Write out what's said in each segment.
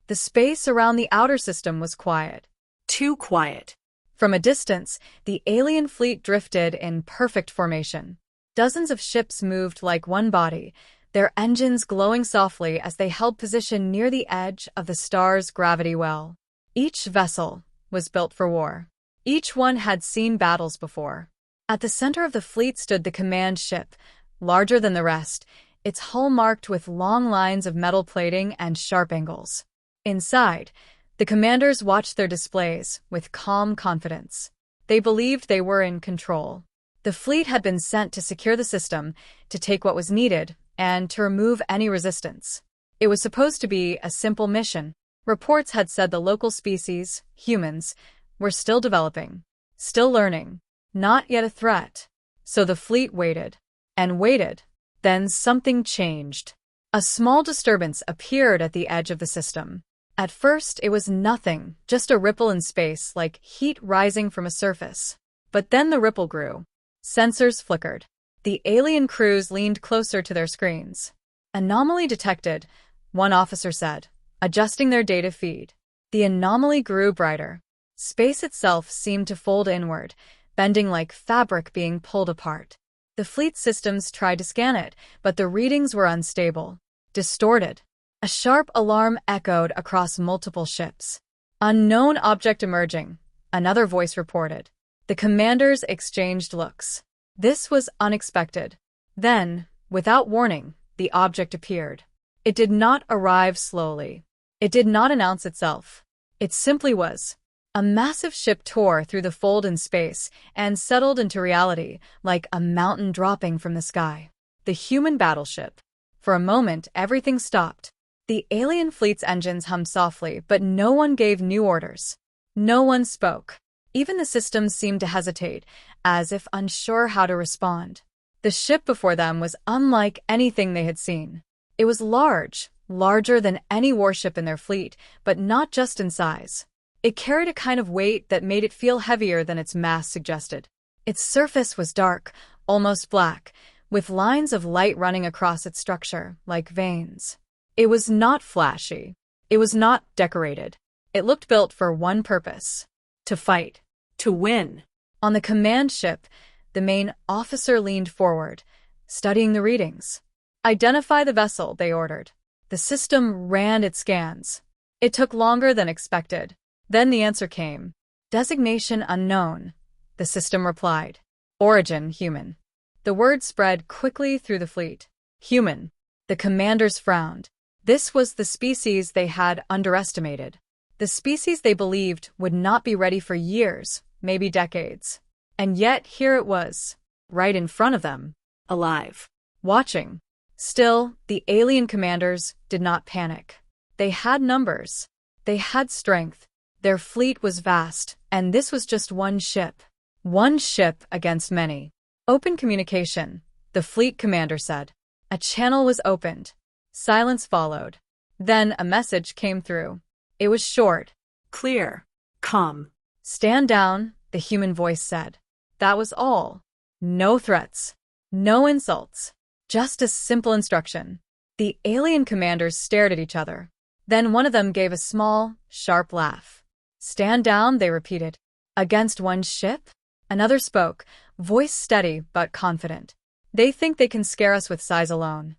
The space around the outer system was quiet. Too quiet. From a distance, the alien fleet drifted in perfect formation. Dozens of ships moved like one body, their engines glowing softly as they held position near the edge of the star's gravity well. Each vessel was built for war. Each one had seen battles before. At the center of the fleet stood the command ship, larger than the rest, its hull marked with long lines of metal plating and sharp angles. Inside, the commanders watched their displays with calm confidence. They believed they were in control. The fleet had been sent to secure the system, to take what was needed, and to remove any resistance. It was supposed to be a simple mission. Reports had said the local species, humans, were still developing, still learning, not yet a threat. So the fleet waited, and waited. Then something changed. A small disturbance appeared at the edge of the system. At first, it was nothing, just a ripple in space, like heat rising from a surface. But then the ripple grew. Sensors flickered. The alien crews leaned closer to their screens. Anomaly detected, one officer said, adjusting their data feed. The anomaly grew brighter. Space itself seemed to fold inward, bending like fabric being pulled apart. The fleet systems tried to scan it, but the readings were unstable, distorted. A sharp alarm echoed across multiple ships. Unknown object emerging, another voice reported. The commanders exchanged looks. This was unexpected. Then, without warning, the object appeared. It did not arrive slowly. It did not announce itself. It simply was. A massive ship tore through the fold in space and settled into reality, like a mountain dropping from the sky. The human battleship. For a moment, everything stopped. The alien fleet's engines hummed softly, but no one gave new orders. No one spoke. Even the systems seemed to hesitate, as if unsure how to respond. The ship before them was unlike anything they had seen. It was large, larger than any warship in their fleet, but not just in size. It carried a kind of weight that made it feel heavier than its mass suggested. Its surface was dark, almost black, with lines of light running across its structure, like veins. It was not flashy. It was not decorated. It looked built for one purpose: to fight. To win. On the command ship, the main officer leaned forward, studying the readings. Identify the vessel, they ordered. The system ran its scans. It took longer than expected. Then the answer came. Designation unknown, the system replied. Origin human. The word spread quickly through the fleet. Human. The commanders frowned. This was the species they had underestimated. The species they believed would not be ready for years, maybe decades. And yet here it was, right in front of them. Alive. Watching. Still, the alien commanders did not panic. They had numbers. They had strength. Their fleet was vast, and this was just one ship. One ship against many. Open communication, the fleet commander said. A channel was opened. Silence followed. Then a message came through. It was short. Clear. Calm. Stand down, the human voice said. That was all. No threats. No insults. Just a simple instruction. The alien commanders stared at each other. Then one of them gave a small, sharp laugh. Stand down, they repeated. Against one ship? Another spoke, voice steady but confident. They think they can scare us with size alone.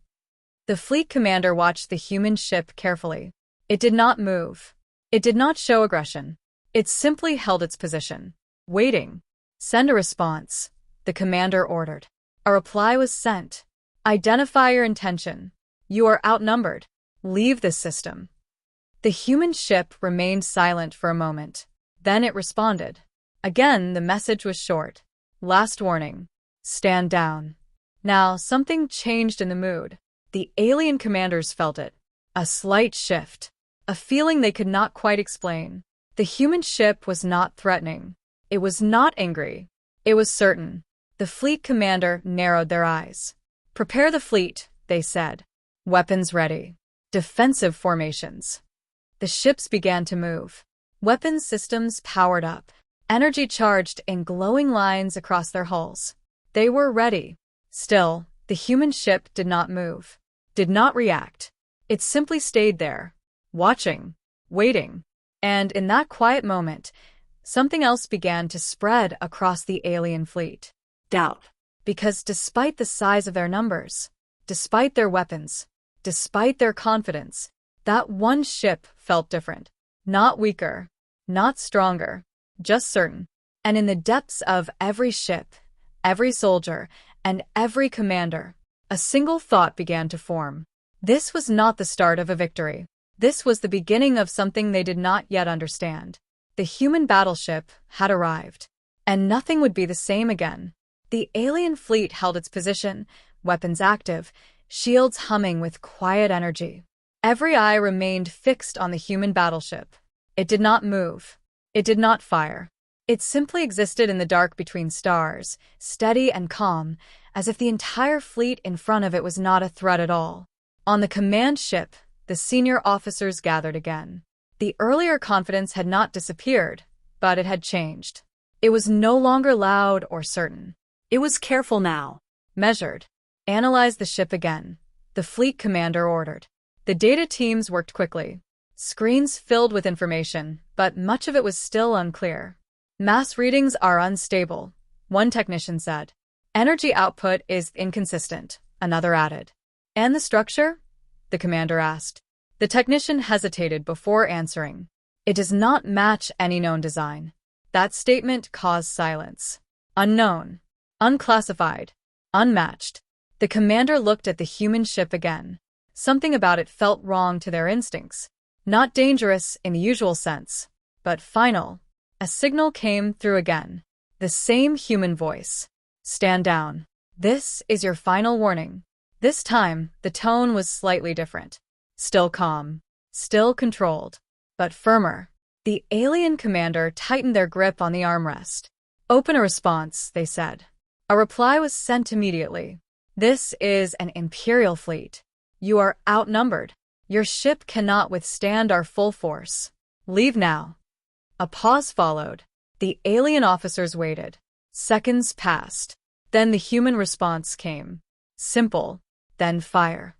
The fleet commander watched the human ship carefully. It did not move. It did not show aggression. It simply held its position, waiting. Send a response, the commander ordered. A reply was sent. Identify your intention. You are outnumbered. Leave this system. The human ship remained silent for a moment. Then it responded. Again, the message was short. Last warning. Stand down. Now, something changed in the mood. The alien commanders felt it. A slight shift. A feeling they could not quite explain. The human ship was not threatening. It was not angry. It was certain. The fleet commander narrowed their eyes. Prepare the fleet, they said. Weapons ready. Defensive formations. The ships began to move. Weapons systems powered up. Energy charged in glowing lines across their hulls. They were ready. Still, the human ship did not move. Did not react. It simply stayed there. Watching. waiting. And in that quiet moment, something else began to spread across the alien fleet. Doubt. Because despite the size of their numbers, despite their weapons, despite their confidence, that one ship felt different. Not weaker, not stronger, just certain. And in the depths of every ship, every soldier, and every commander, a single thought began to form. This was not the start of a victory. This was the beginning of something they did not yet understand. The human battleship had arrived, and nothing would be the same again. The alien fleet held its position, weapons active, shields humming with quiet energy. Every eye remained fixed on the human battleship. It did not move. It did not fire. It simply existed in the dark between stars, steady and calm, as if the entire fleet in front of it was not a threat at all. On the command ship, the senior officers gathered again. The earlier confidence had not disappeared, but it had changed. It was no longer loud or certain. It was careful now. Measured. Analyze the ship again, the fleet commander ordered. The data teams worked quickly. Screens filled with information, but much of it was still unclear. Mass readings are unstable, one technician said. Energy output is inconsistent, another added. And the structure? The commander asked. The technician hesitated before answering. It does not match any known design. That statement caused silence. Unknown. Unclassified. Unmatched. The commander looked at the human ship again. Something about it felt wrong to their instincts. Not dangerous in the usual sense, but final. A signal came through again. The same human voice. Stand down. This is your final warning. This time, the tone was slightly different. Still calm. Still controlled. But firmer. The alien commander tightened their grip on the armrest. Open a response, they said. A reply was sent immediately. This is an Imperial fleet. You are outnumbered. Your ship cannot withstand our full force. Leave now. A pause followed. The alien officers waited. Seconds passed. Then the human response came. Simple. Then fire.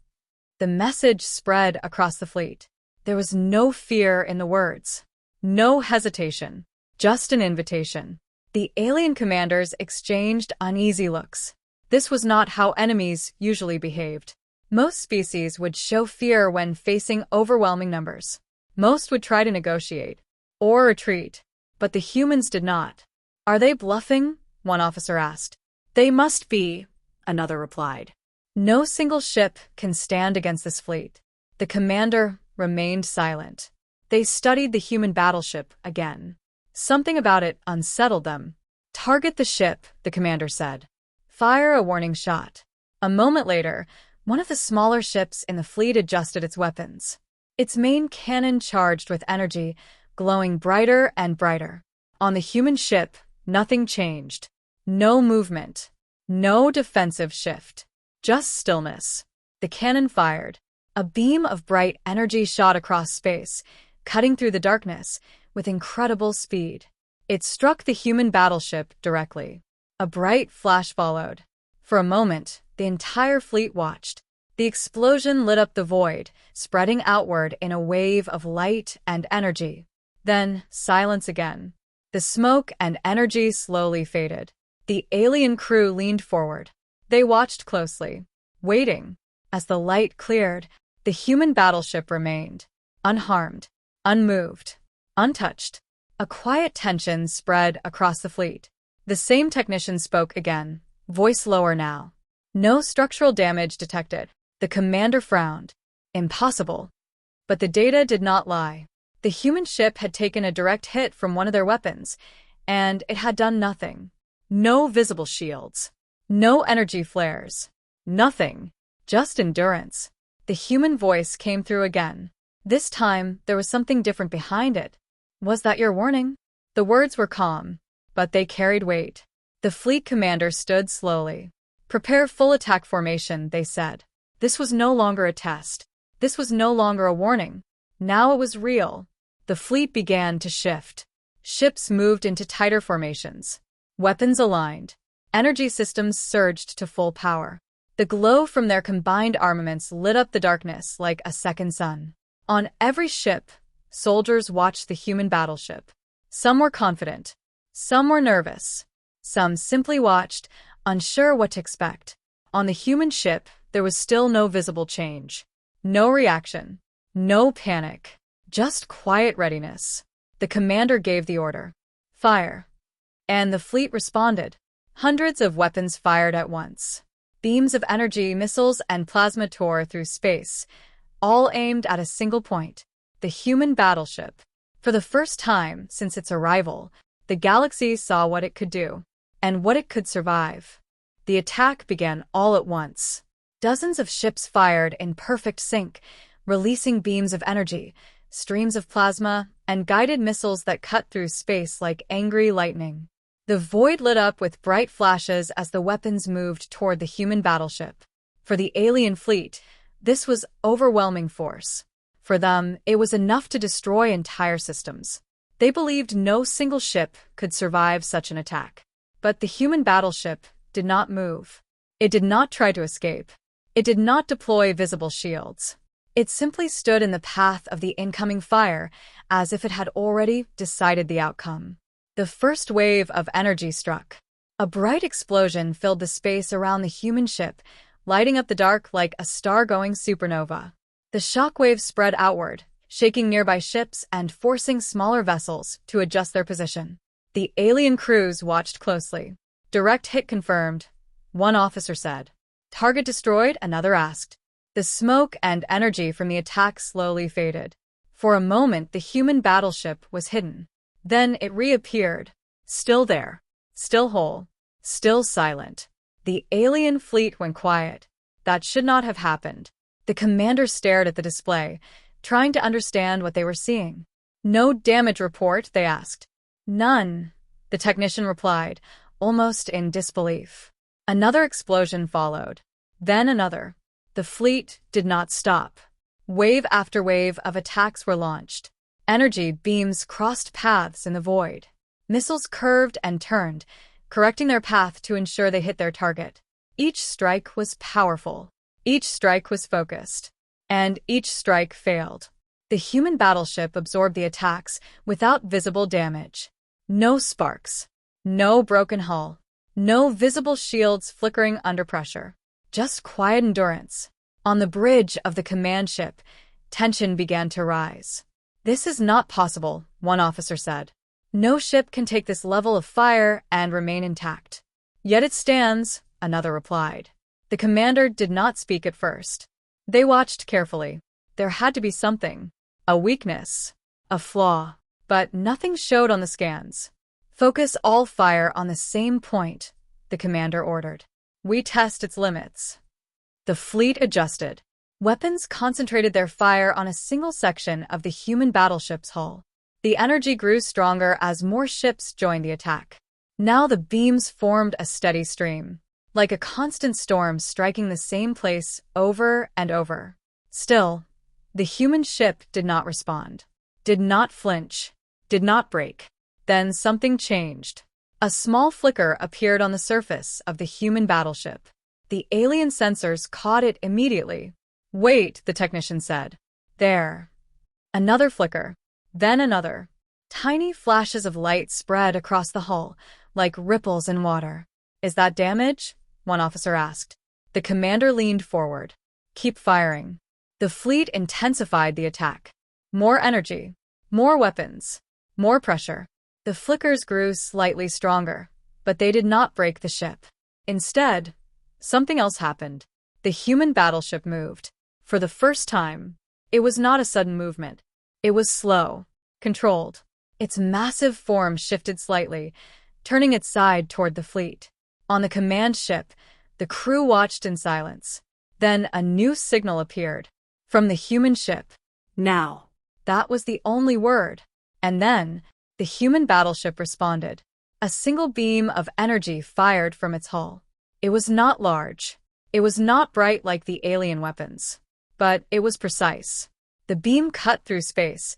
The message spread across the fleet. There was no fear in the words. No hesitation. Just an invitation. The alien commanders exchanged uneasy looks. This was not how enemies usually behaved. Most species would show fear when facing overwhelming numbers. Most would try to negotiate or retreat, but the humans did not. Are they bluffing? One officer asked. They must be, another replied. No single ship can stand against this fleet. The commander remained silent. They studied the human battleship again. Something about it unsettled them. Target the ship, the commander said. Fire a warning shot. A moment later, one of the smaller ships in the fleet adjusted its weapons. Its main cannon charged with energy, glowing brighter and brighter. On the human ship, nothing changed. No movement. No defensive shift. Just stillness. The cannon fired. A beam of bright energy shot across space, cutting through the darkness with incredible speed. It struck the human battleship directly. A bright flash followed. For a moment, the entire fleet watched. The explosion lit up the void, spreading outward in a wave of light and energy. Then, silence again. The smoke and energy slowly faded. The alien crew leaned forward. They watched closely, waiting. As the light cleared, the human battleship remained, unharmed, unmoved, untouched. A quiet tension spread across the fleet. The same technician spoke again, voice lower now. No structural damage detected. The commander frowned. Impossible. But the data did not lie. The human ship had taken a direct hit from one of their weapons, and it had done nothing. No visible shields. No energy flares. Nothing. Just endurance. The human voice came through again. This time, there was something different behind it. Was that your warning? The words were calm, but they carried weight. The fleet commander stood slowly. Prepare full attack formation, they said. This was no longer a test. This was no longer a warning. Now it was real. The fleet began to shift. Ships moved into tighter formations. Weapons aligned. Energy systems surged to full power. The glow from their combined armaments lit up the darkness like a second sun. On every ship, soldiers watched the human battleship. Some were confident. Some were nervous. Some simply watched, unsure what to expect. On the human ship, there was still no visible change. No reaction. No panic. Just quiet readiness. The commander gave the order. Fire. And the fleet responded. Hundreds of weapons fired at once. Beams of energy, missiles, and plasma tore through space, all aimed at a single point, the human battleship. For the first time since its arrival, the galaxy saw what it could do, and what it could survive. The attack began all at once. Dozens of ships fired in perfect sync, releasing beams of energy, streams of plasma, and guided missiles that cut through space like angry lightning. The void lit up with bright flashes as the weapons moved toward the human battleship. For the alien fleet, this was overwhelming force. For them, it was enough to destroy entire systems. They believed no single ship could survive such an attack. But the human battleship did not move. It did not try to escape. It did not deploy visible shields. It simply stood in the path of the incoming fire, as if it had already decided the outcome. The first wave of energy struck. A bright explosion filled the space around the human ship, lighting up the dark like a star-going supernova. The shockwaves spread outward, shaking nearby ships and forcing smaller vessels to adjust their position. The alien crews watched closely. Direct hit confirmed, one officer said. Target destroyed, another asked. The smoke and energy from the attack slowly faded. For a moment, the human battleship was hidden. Then it reappeared, still there, still whole, still silent. The alien fleet went quiet. That should not have happened. The commander stared at the display, trying to understand what they were seeing. No damage report, they asked. None, the technician replied, almost in disbelief. Another explosion followed. Then another. The fleet did not stop. Wave after wave of attacks were launched. Energy beams crossed paths in the void. Missiles curved and turned, correcting their path to ensure they hit their target. Each strike was powerful. Each strike was focused. And each strike failed. The human battleship absorbed the attacks without visible damage. No sparks. No broken hull. No visible shields flickering under pressure. Just quiet endurance. On the bridge of the command ship, tension began to rise. This is not possible, one officer said. No ship can take this level of fire and remain intact. Yet it stands, another replied. The commander did not speak at first. They watched carefully. There had to be something. A weakness. A flaw. But nothing showed on the scans. Focus all fire on the same point, the commander ordered. We test its limits. The fleet adjusted. Weapons concentrated their fire on a single section of the human battleship's hull. The energy grew stronger as more ships joined the attack. Now the beams formed a steady stream, like a constant storm striking the same place over and over. Still, the human ship did not respond, did not flinch, did not break. Then something changed. A small flicker appeared on the surface of the human battleship. The alien sensors caught it immediately. Wait, the technician said. There. Another flicker. Then another. Tiny flashes of light spread across the hull, like ripples in water. Is that damage? One officer asked. The commander leaned forward. Keep firing. The fleet intensified the attack. More energy. More weapons. More pressure. The flickers grew slightly stronger, but they did not break the ship. Instead, something else happened. The human battleship moved. For the first time, it was not a sudden movement. It was slow, controlled. Its massive form shifted slightly, turning its side toward the fleet. On the command ship, the crew watched in silence. Then a new signal appeared. From the human ship. Now. That was the only word. And then, the human battleship responded. A single beam of energy fired from its hull. It was not large. It was not bright like the alien weapons. But it was precise. The beam cut through space,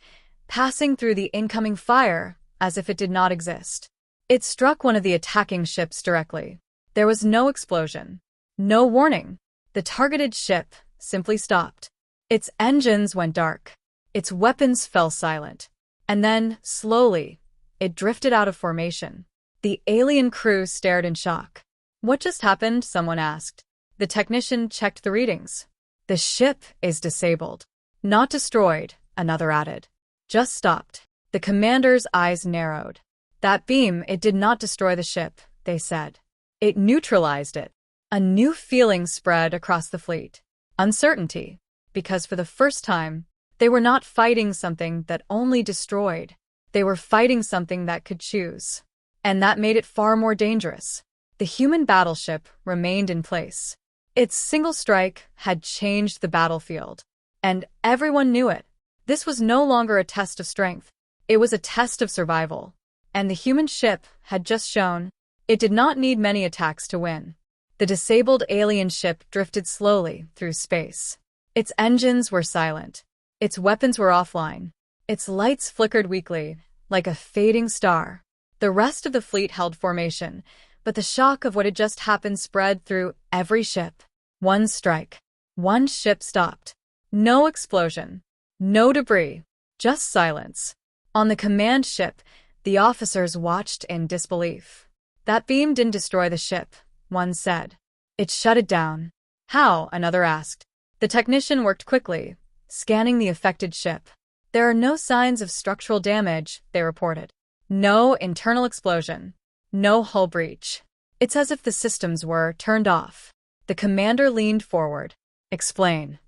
passing through the incoming fire as if it did not exist. It struck one of the attacking ships directly. There was no explosion. No warning. The targeted ship simply stopped. Its engines went dark. Its weapons fell silent. And then, slowly, it drifted out of formation. The alien crew stared in shock. "What just happened?" someone asked. The technician checked the readings. "The ship is disabled." "Not destroyed," another added. "Just stopped." The commander's eyes narrowed. "That beam, it did not destroy the ship," they said. "It neutralized it." A new feeling spread across the fleet. Uncertainty. Because for the first time, they were not fighting something that only destroyed. They were fighting something that could choose. And that made it far more dangerous. The human battleship remained in place. Its single strike had changed the battlefield. And everyone knew it. This was no longer a test of strength. It was a test of survival. And the human ship had just shown it did not need many attacks to win. The disabled alien ship drifted slowly through space. Its engines were silent. Its weapons were offline. Its lights flickered weakly, like a fading star. The rest of the fleet held formation, but the shock of what had just happened spread through every ship. One strike. One ship stopped. No explosion. No debris. Just silence. On the command ship, the officers watched in disbelief. "That beam didn't destroy the ship," one said. "It shut it down." "How?" another asked. The technician worked quickly, scanning the affected ship. "There are no signs of structural damage," they reported. "No internal explosion. No hull breach. It's as if the systems were turned off." The commander leaned forward. "Explain."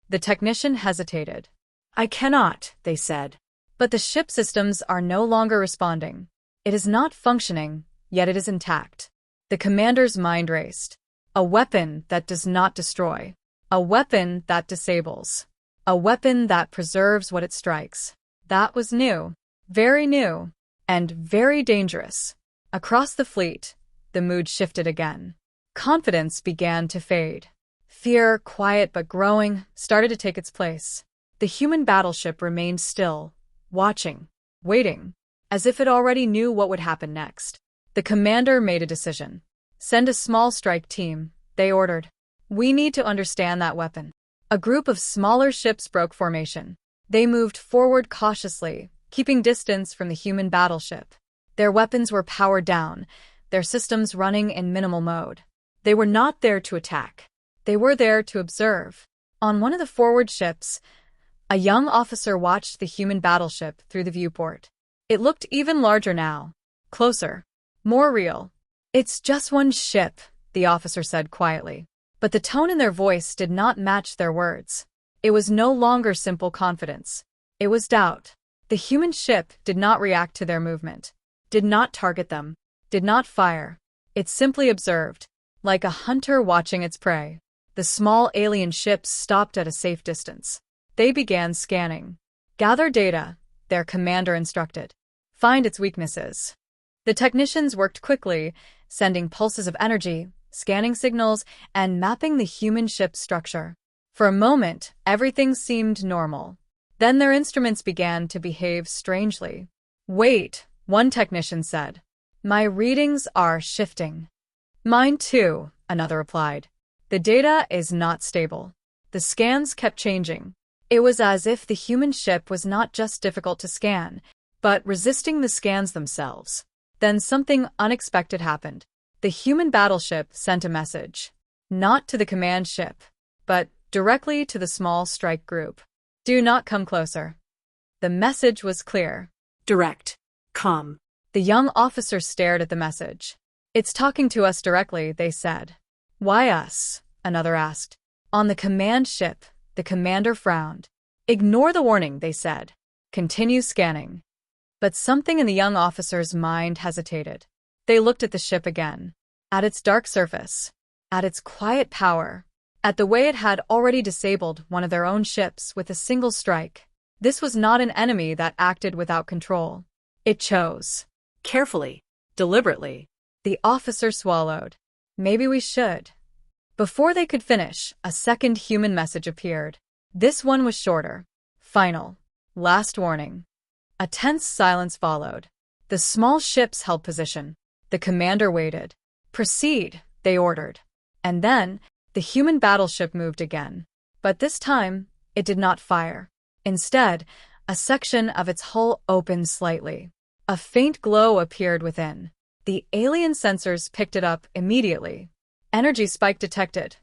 The technician hesitated. "I cannot," they said. "But the ship systems are no longer responding. It is not functioning, yet it is intact." The commander's mind raced. A weapon that does not destroy. A weapon that disables. A weapon that preserves what it strikes. That was new. Very new. And very dangerous. Across the fleet, the mood shifted again. Confidence began to fade. Fear, quiet but growing, started to take its place. The human battleship remained still, watching, waiting, as if it already knew what would happen next. The commander made a decision. "Send a small strike team," they ordered. "We need to understand that weapon." A group of smaller ships broke formation. They moved forward cautiously, keeping distance from the human battleship. Their weapons were powered down, their systems running in minimal mode. They were not there to attack. They were there to observe. On one of the forward ships, a young officer watched the human battleship through the viewport. It looked even larger now. Closer. More real. "It's just one ship," the officer said quietly. But the tone in their voice did not match their words. It was no longer simple confidence. It was doubt. The human ship did not react to their movement, did not target them, did not fire. It simply observed, like a hunter watching its prey. The small alien ships stopped at a safe distance. They began scanning. "Gather data," their commander instructed. "Find its weaknesses." The technicians worked quickly, sending pulses of energy, scanning signals, and mapping the human ship's structure. For a moment, everything seemed normal. Then their instruments began to behave strangely. "Wait," one technician said. "My readings are shifting." "Mine too," another replied. "The data is not stable." The scans kept changing. It was as if the human ship was not just difficult to scan, but resisting the scans themselves. Then something unexpected happened. The human battleship sent a message. Not to the command ship, but directly to the small strike group. "Do not come closer." The message was clear. Direct. Come. The young officer stared at the message. "It's talking to us directly," they said. "Why us?" another asked. On the command ship, the commander frowned. "Ignore the warning," they said. "Continue scanning." But something in the young officer's mind hesitated. They looked at the ship again. At its dark surface. At its quiet power. At the way it had already disabled one of their own ships with a single strike. This was not an enemy that acted without control. It chose. Carefully. Deliberately. The officer swallowed. "Maybe we should." Before they could finish, a second human message appeared. This one was shorter. Final. Last warning. A tense silence followed. The small ships held position. The commander waited. "Proceed," they ordered. And then, the human battleship moved again. But this time, it did not fire. Instead, a section of its hull opened slightly. A faint glow appeared within. The alien sensors picked it up immediately. Energy spike detected.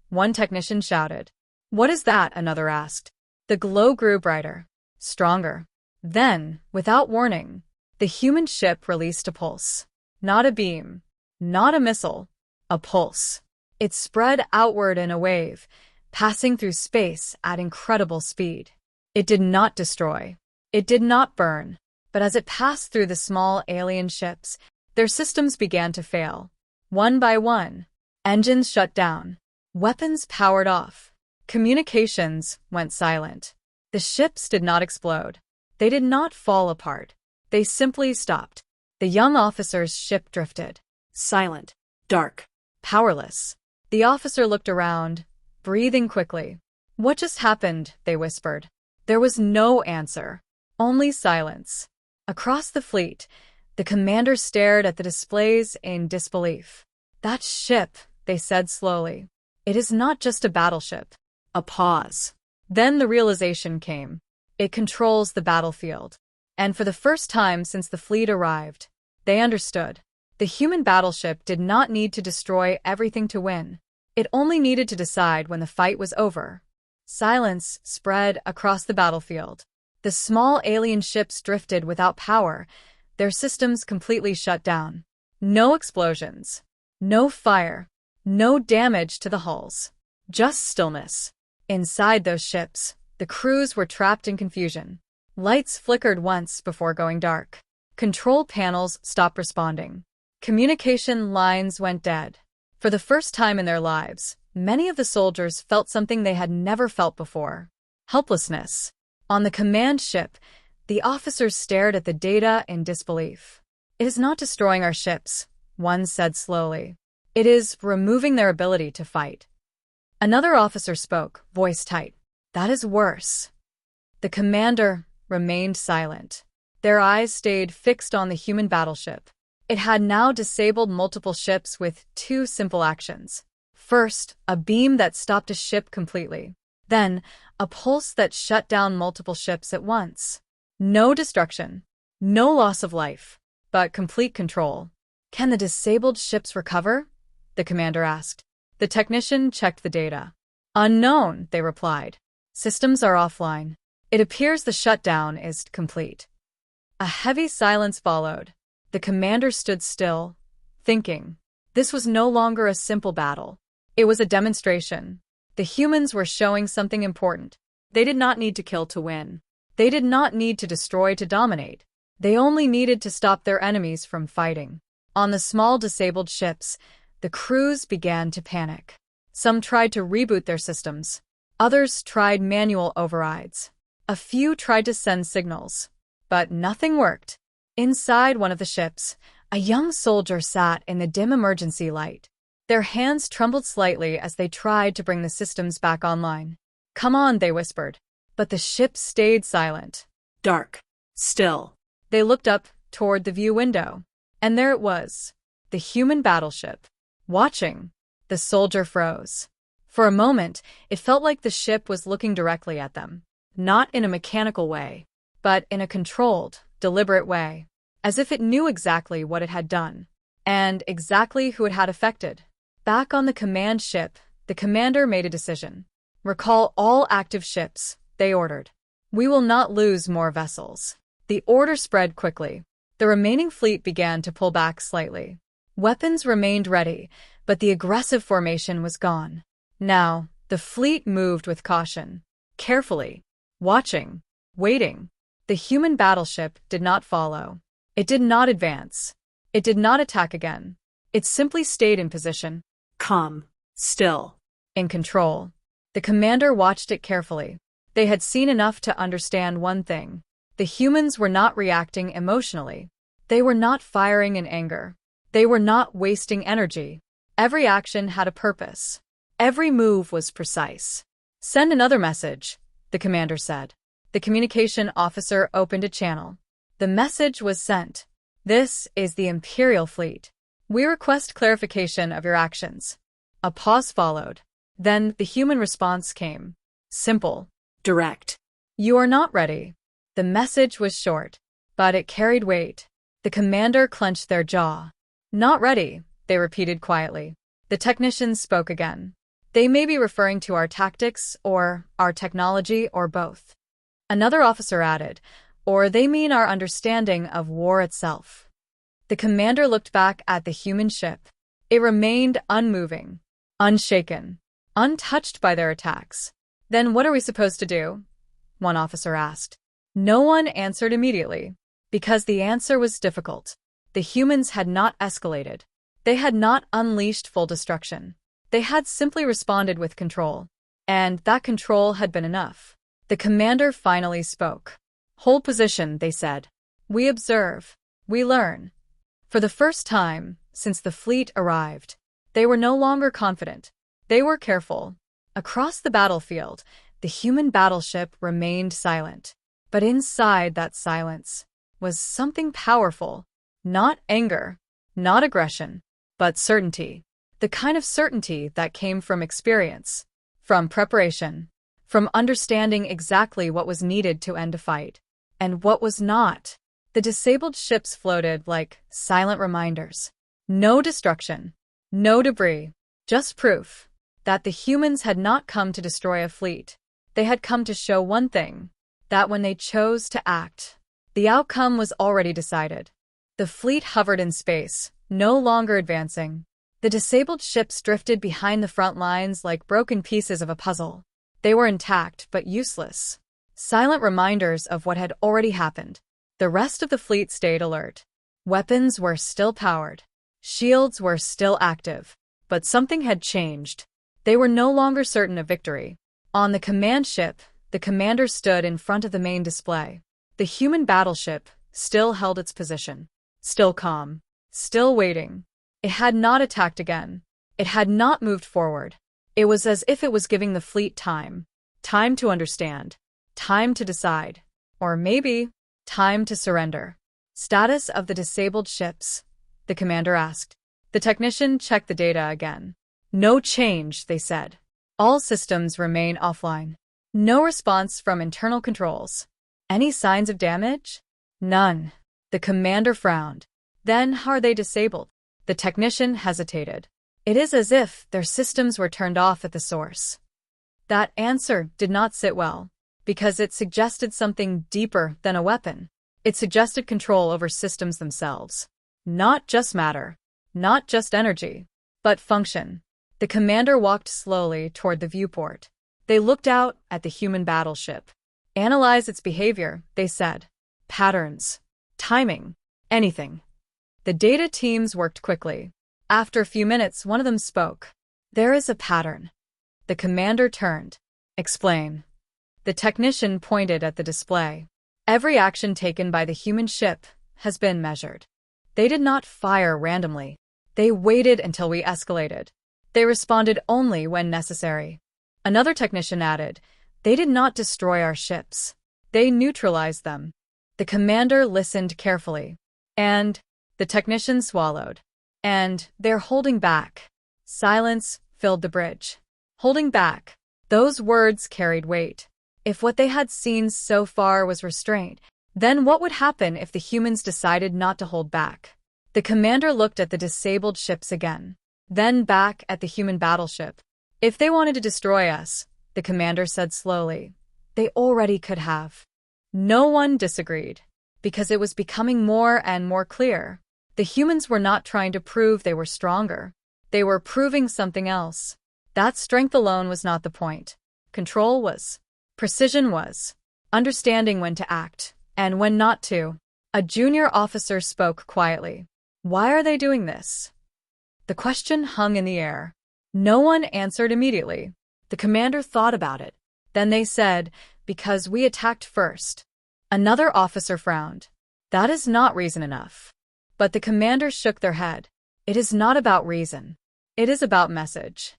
One technician shouted. "What is that?" another asked. The glow grew brighter, stronger. Then, without warning, the human ship released a pulse. Not a beam, not a missile, a pulse. It spread outward in a wave, passing through space at incredible speed. It did not destroy. It did not burn. But as it passed through the small alien ships, their systems began to fail. One by one, engines shut down. Weapons powered off. Communications went silent. The ships did not explode. They did not fall apart. They simply stopped. The young officer's ship drifted. Silent. Dark. Powerless. The officer looked around, breathing quickly. "What just happened?" they whispered. There was no answer. Only silence. Across the fleet, the commander stared at the displays in disbelief. "That ship," they said slowly. "It is not just a battleship." A pause. Then the realization came. It controls the battlefield. And for the first time since the fleet arrived, they understood. The human battleship did not need to destroy everything to win. It only needed to decide when the fight was over. Silence spread across the battlefield. The small alien ships drifted without power, their systems completely shut down. No explosions. No fire. No damage to the hulls. Just stillness. Inside those ships, the crews were trapped in confusion. Lights flickered once before going dark. Control panels stopped responding. Communication lines went dead. For the first time in their lives, many of the soldiers felt something they had never felt before. Helplessness. On the command ship, the officers stared at the data in disbelief. "It is not destroying our ships," one said slowly. "It is removing their ability to fight." Another officer spoke, voice tight. "That is worse." The commander remained silent. Their eyes stayed fixed on the human battleship. It had now disabled multiple ships with two simple actions. First, a beam that stopped a ship completely. Then, a pulse that shut down multiple ships at once. No destruction, no loss of life, but complete control. "Can the disabled ships recover?" the commander asked. The technician checked the data. "Unknown," they replied. "Systems are offline. It appears the shutdown is complete." A heavy silence followed. The commander stood still, thinking. This was no longer a simple battle. It was a demonstration. The humans were showing something important. They did not need to kill to win. They did not need to destroy to dominate. They only needed to stop their enemies from fighting. On the small disabled ships, the crews began to panic. Some tried to reboot their systems. Others tried manual overrides. A few tried to send signals. But nothing worked. Inside one of the ships, a young soldier sat in the dim emergency light. Their hands trembled slightly as they tried to bring the systems back online. "Come on," they whispered. But the ship stayed silent. Dark. Still. They looked up toward the view window. And there it was. The human battleship. Watching. The soldier froze. For a moment, it felt like the ship was looking directly at them. Not in a mechanical way, but in a controlled, deliberate way. As if it knew exactly what it had done. And exactly who it had affected. Back on the command ship, the commander made a decision. "Recall all active ships," they ordered. "We will not lose more vessels." The order spread quickly. The remaining fleet began to pull back slightly. Weapons remained ready, but the aggressive formation was gone. Now, the fleet moved with caution. Carefully. Watching. Waiting. The human battleship did not follow. It did not advance. It did not attack again. It simply stayed in position. Calm. Still. In control. The commander watched it carefully. They had seen enough to understand one thing. The humans were not reacting emotionally. They were not firing in anger. They were not wasting energy. Every action had a purpose. Every move was precise. "Send another message," the commander said. The communication officer opened a channel. The message was sent. "This is the Imperial Fleet. We request clarification of your actions." A pause followed. Then the human response came. Simple. Direct. You are not ready. The message was short, but it carried weight. The commander clenched their jaw. Not ready, they repeated quietly. The technicians spoke again. They may be referring to our tactics, or our technology, or both. Another officer added, or they mean our understanding of war itself. The commander looked back at the human ship. It remained unmoving, unshaken, untouched by their attacks. Then what are we supposed to do? One officer asked. No one answered immediately, because the answer was difficult. The humans had not escalated. They had not unleashed full destruction. They had simply responded with control. And that control had been enough. The commander finally spoke. Hold position, they said. We observe. We learn. For the first time since the fleet arrived, they were no longer confident. They were careful. Across the battlefield, the human battleship remained silent. But inside that silence was something powerful. Not anger, not aggression, but certainty. The kind of certainty that came from experience, from preparation, from understanding exactly what was needed to end a fight, and what was not. The disabled ships floated like silent reminders. No destruction, no debris, just proof that the humans had not come to destroy a fleet. They had come to show one thing, that when they chose to act, the outcome was already decided. The fleet hovered in space, no longer advancing. The disabled ships drifted behind the front lines like broken pieces of a puzzle. They were intact but useless. Silent reminders of what had already happened. The rest of the fleet stayed alert. Weapons were still powered. Shields were still active. But something had changed. They were no longer certain of victory. On the command ship, the commander stood in front of the main display. The human battleship still held its position. Still calm. Still waiting. It had not attacked again. It had not moved forward. It was as if it was giving the fleet time. Time to understand. Time to decide. Or maybe, time to surrender. Status of the disabled ships, the commander asked. The technician checked the data again. No change, they said. All systems remain offline. No response from internal controls. Any signs of damage? None. The commander frowned. Then how are they disabled? The technician hesitated. It is as if their systems were turned off at the source. That answer did not sit well, because it suggested something deeper than a weapon. It suggested control over systems themselves. Not just matter, not just energy, but function. The commander walked slowly toward the viewport. They looked out at the human battleship. Analyze its behavior, they said. Patterns, timing, anything. The data teams worked quickly. After a few minutes, one of them spoke. There is a pattern. The commander turned. Explain. The technician pointed at the display. Every action taken by the human ship has been measured. They did not fire randomly. They waited until we escalated. They responded only when necessary. Another technician added, they did not destroy our ships. They neutralized them. The commander listened carefully. And the technician swallowed. And they're holding back. Silence filled the bridge. Holding back. Those words carried weight. If what they had seen so far was restraint, then what would happen if the humans decided not to hold back? The commander looked at the disabled ships again. Then back at the human battleship. If they wanted to destroy us, the commander said slowly, they already could have. No one disagreed, because it was becoming more and more clear. The humans were not trying to prove they were stronger. They were proving something else. That strength alone was not the point. Control was. Precision was. Understanding when to act, and when not to. A junior officer spoke quietly. Why are they doing this? The question hung in the air. No one answered immediately. The commander thought about it. Then they said, because we attacked first. Another officer frowned. That is not reason enough. But the commanders shook their head. It is not about reason. It is about message.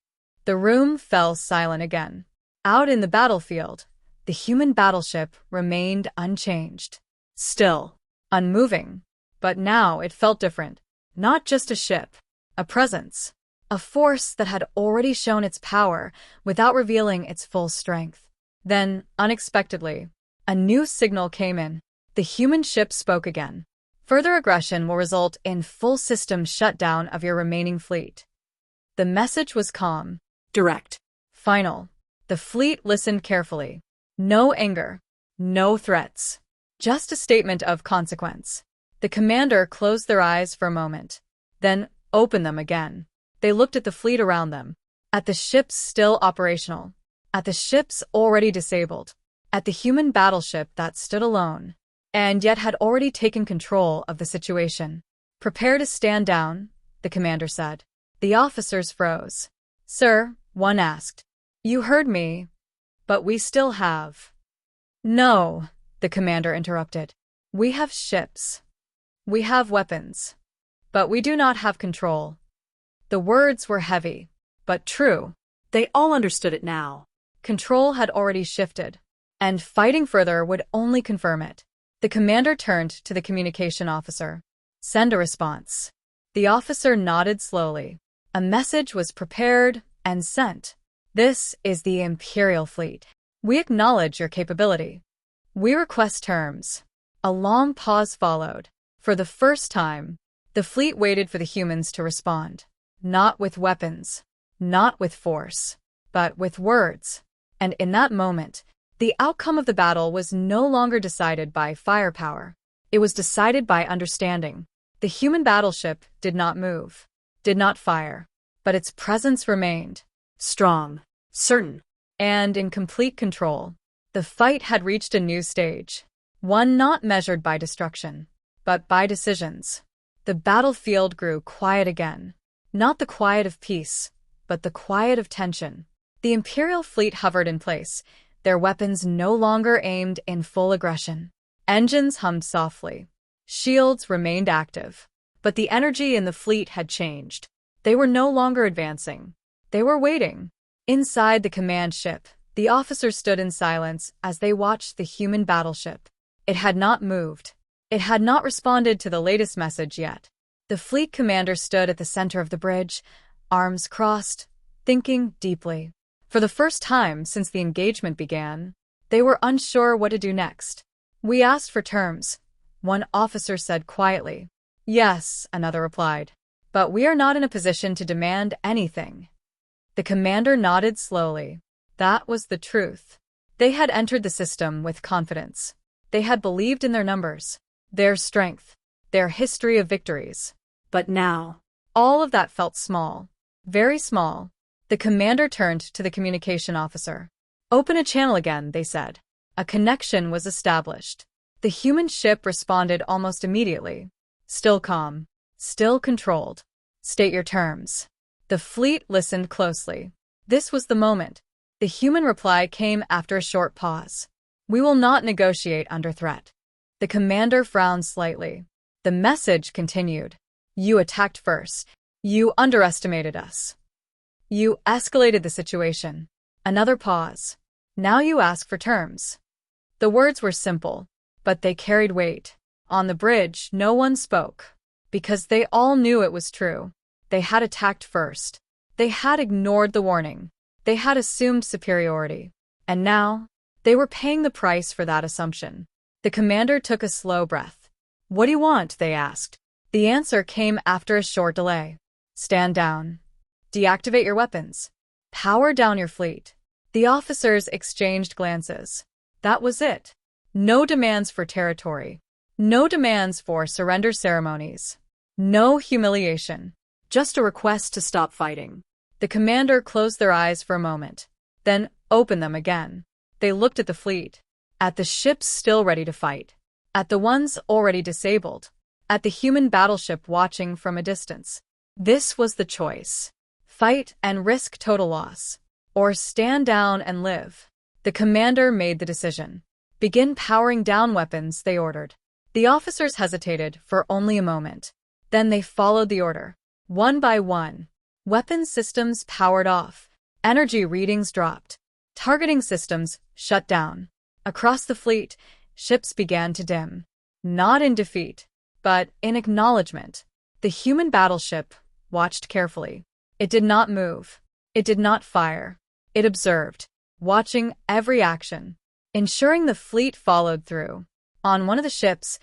The room fell silent again. Out in the battlefield, the human battleship remained unchanged. Still, unmoving. But now it felt different. Not just a ship. A presence. A force that had already shown its power without revealing its full strength. Then, unexpectedly, A new signal came in. The human ship spoke again. Further aggression will result in full system shutdown of your remaining fleet. The message was calm. Direct. Final. The fleet listened carefully. No anger. No threats. Just a statement of consequence. The commander closed their eyes for a moment. Then opened them again. They looked at the fleet around them. At the ships still operational. At the ships already disabled. At the human battleship that stood alone. And yet had already taken control of the situation. "Prepare to stand down," the commander said. The officers froze. "Sir," one asked. "You heard me, but we still have—" "No," the commander interrupted. "We have ships. We have weapons. But we do not have control." The words were heavy, but true. They all understood it now. Control had already shifted, and fighting further would only confirm it. The commander turned to the communication officer. "Send a response." The officer nodded slowly. A message was prepared and sent. "This is the Imperial Fleet. We acknowledge your capability. We request terms." A long pause followed. For the first time, the fleet waited for the humans to respond. Not with weapons, not with force, but with words. And in that moment, the outcome of the battle was no longer decided by firepower. It was decided by understanding. The human battleship did not move, did not fire, but its presence remained. Strong, certain, and in complete control. The fight had reached a new stage, one not measured by destruction, but by decisions. The battlefield grew quiet again. Not the quiet of peace, but the quiet of tension. The Imperial fleet hovered in place, their weapons no longer aimed in full aggression. Engines hummed softly. Shields remained active. But the energy in the fleet had changed. They were no longer advancing. They were waiting. Inside the command ship, the officers stood in silence as they watched the human battleship. It had not moved. It had not responded to the latest message yet. The fleet commander stood at the center of the bridge, arms crossed, thinking deeply. For the first time since the engagement began, they were unsure what to do next. "We asked for terms," one officer said quietly. "Yes," another replied. "But we are not in a position to demand anything." The commander nodded slowly. That was the truth. They had entered the system with confidence. They had believed in their numbers, their strength, their history of victories. But now, all of that felt small, very small. The commander turned to the communication officer. "Open a channel again," they said. A connection was established. The human ship responded almost immediately. Still calm, still controlled. "State your terms." The fleet listened closely. This was the moment. The human reply came after a short pause. "We will not negotiate under threat." The commander frowned slightly. The message continued. "You attacked first. You underestimated us. You escalated the situation." Another pause. "Now you ask for terms." The words were simple, but they carried weight. On the bridge, no one spoke, because they all knew it was true. They had attacked first. They had ignored the warning. They had assumed superiority. And now, they were paying the price for that assumption. The commander took a slow breath. "What do you want?" they asked. The answer came after a short delay. "Stand down. Deactivate your weapons. Power down your fleet." The officers exchanged glances. That was it. No demands for territory. No demands for surrender ceremonies. No humiliation. Just a request to stop fighting. The commander closed their eyes for a moment, then opened them again. They looked at the fleet, at the ships still ready to fight, at the ones already disabled, at the human battleship watching from a distance. This was the choice. Fight and risk total loss, or stand down and live. The commander made the decision. "Begin powering down weapons," they ordered. The officers hesitated for only a moment. Then they followed the order. One by one, weapon systems powered off. Energy readings dropped. Targeting systems shut down. Across the fleet, ships began to dim. Not in defeat, but in acknowledgement. The human battleship watched carefully. It did not move. It did not fire. It observed, watching every action. ensuring the fleet followed through. On one of the ships,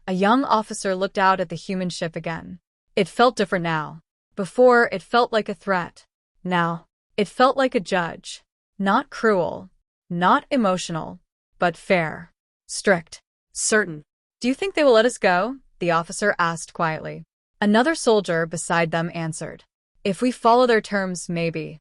a young officer looked out at the human ship again. It felt different now. Before, it felt like a threat. Now, it felt like a judge. Not cruel, not emotional, but fair. Strict. Certain. Do you think they will let us go? The officer asked quietly. Another soldier beside them answered. If we follow their terms, maybe.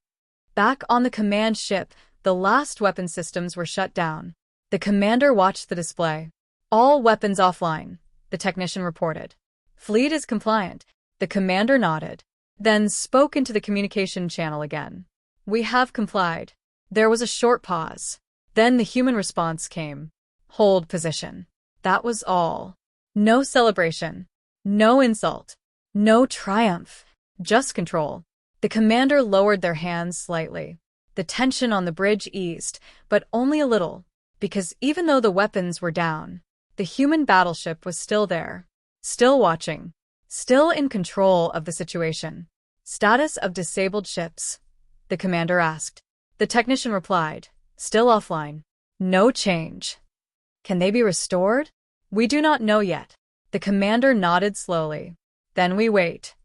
Back on the command ship, the last weapon systems were shut down. The commander watched the display. All weapons offline, the technician reported. Fleet is compliant. The commander nodded, then spoke into the communication channel again. We have complied. There was a short pause. Then the human response came. Hold position. That was all. No celebration. No insult. No triumph. Just control. The commander lowered their hands slightly. The tension on the bridge eased, but only a little, because even though the weapons were down, the human battleship was still there, still watching, still in control of the situation. Status of disabled ships? The commander asked. The technician replied, still offline. No change. Can they be restored? We do not know yet. The commander nodded slowly. Then we wait.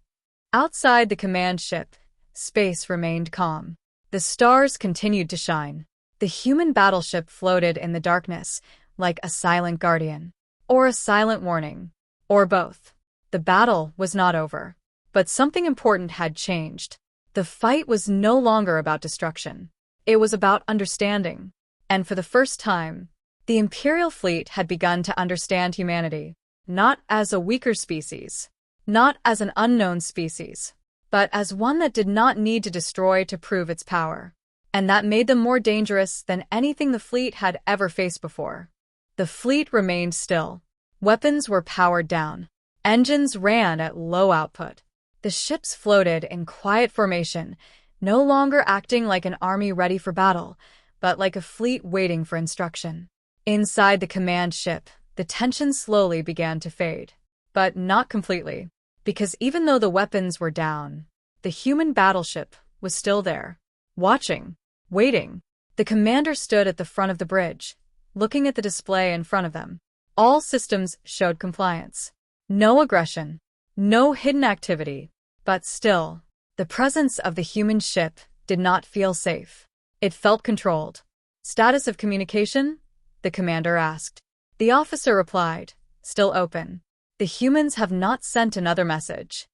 Outside the command ship, space remained calm. The stars continued to shine. The human battleship floated in the darkness, like a silent guardian, or a silent warning, or both. The battle was not over, but something important had changed. The fight was no longer about destruction. It was about understanding. And for the first time, the Imperial fleet had begun to understand humanity, not as a weaker species, not as an unknown species, but as one that did not need to destroy to prove its power. And that made them more dangerous than anything the fleet had ever faced before. The fleet remained still. Weapons were powered down. Engines ran at low output. The ships floated in quiet formation, no longer acting like an army ready for battle, but like a fleet waiting for instruction. Inside the command ship, the tension slowly began to fade. But not completely, because even though the weapons were down, the human battleship was still there, watching, waiting. The commander stood at the front of the bridge, looking at the display in front of them. All systems showed compliance. No aggression, no hidden activity, but still, the presence of the human ship did not feel safe. It felt controlled. Status of communication? The commander asked. The officer replied, still open. The humans have not sent another message.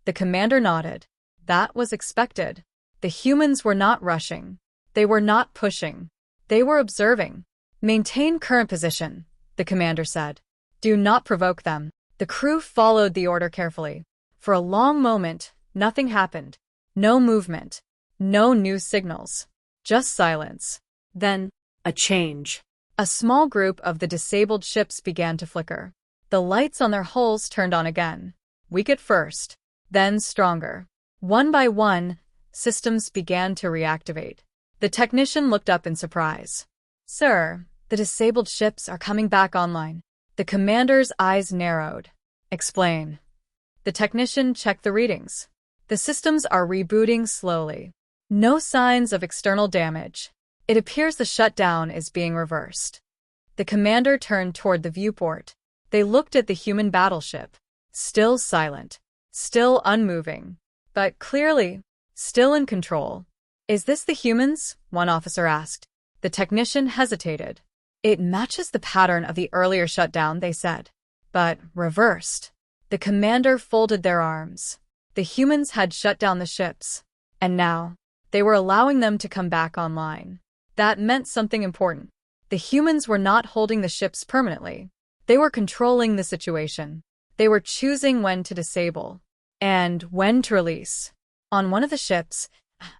The commander nodded. That was expected. The humans were not rushing. They were not pushing. They were observing. Maintain current position, the commander said. Do not provoke them. The crew followed the order carefully. For a long moment, nothing happened. No movement. No new signals. Just silence. Then, A change. a small group of the disabled ships began to flicker. The lights on their hulls turned on again. Weak at first, then stronger. One by one, systems began to reactivate. The technician looked up in surprise. Sir, the disabled ships are coming back online. The commander's eyes narrowed. Explain. The technician checked the readings. The systems are rebooting slowly. No signs of external damage. It appears the shutdown is being reversed. The commander turned toward the viewport. They looked at the human battleship. Still silent. Still unmoving. But clearly, still in control. Is this the humans? One officer asked. The technician hesitated. It matches the pattern of the earlier shutdown, they said. But reversed. The commander folded their arms. The humans had shut down the ships. And now, they were allowing them to come back online. That meant something important. The humans were not holding the ships permanently. They were controlling the situation. They were choosing when to disable and when to release. On one of the ships,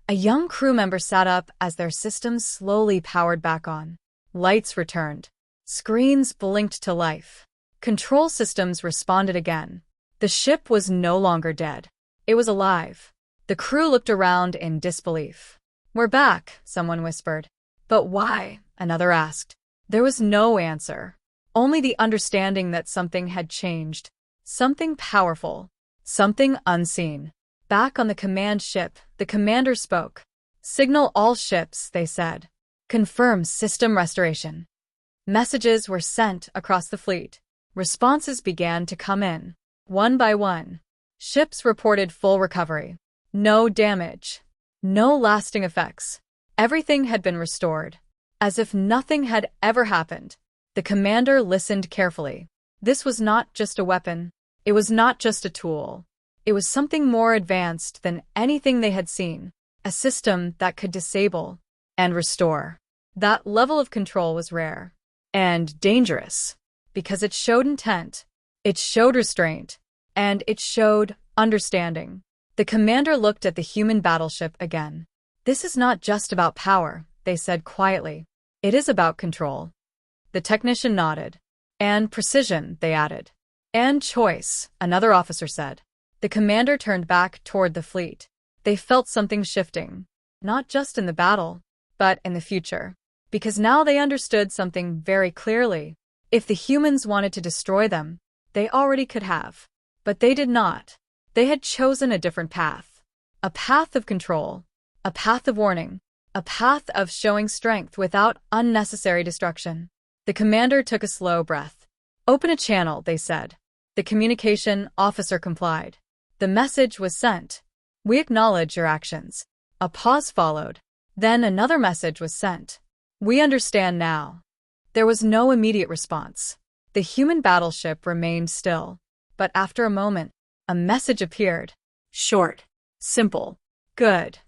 a young crew member sat up as their systems slowly powered back on. Lights returned. Screens blinked to life. Control systems responded again. The ship was no longer dead. It was alive. The crew looked around in disbelief. We're back, someone whispered. But why? Another asked. There was no answer. Only the understanding that something had changed. Something powerful. Something unseen. Back on the command ship, the commander spoke. Signal all ships, they said. Confirm system restoration. Messages were sent across the fleet. Responses began to come in. One by one. Ships reported full recovery. No damage. No lasting effects. Everything had been restored. As if nothing had ever happened. The commander listened carefully. This was not just a weapon. It was not just a tool. It was something more advanced than anything they had seen. A system that could disable and restore. That level of control was rare. And dangerous. Because it showed intent. It showed restraint. And it showed understanding. The commander looked at the human battleship again. This is not just about power, they said quietly. It is about control. The technician nodded. And precision, they added. And choice, another officer said. The commander turned back toward the fleet. They felt something shifting. Not just in the battle, but in the future. Because now they understood something very clearly. If the humans wanted to destroy them, they already could have. But they did not. They had chosen a different path. A path of control. A path of warning. A path of showing strength without unnecessary destruction. The commander took a slow breath. Open a channel, they said. The communication officer complied. The message was sent. We acknowledge your actions. A pause followed. Then another message was sent. We understand now. There was no immediate response. The human battleship remained still. But after a moment, a message appeared. Short. Simple. Good.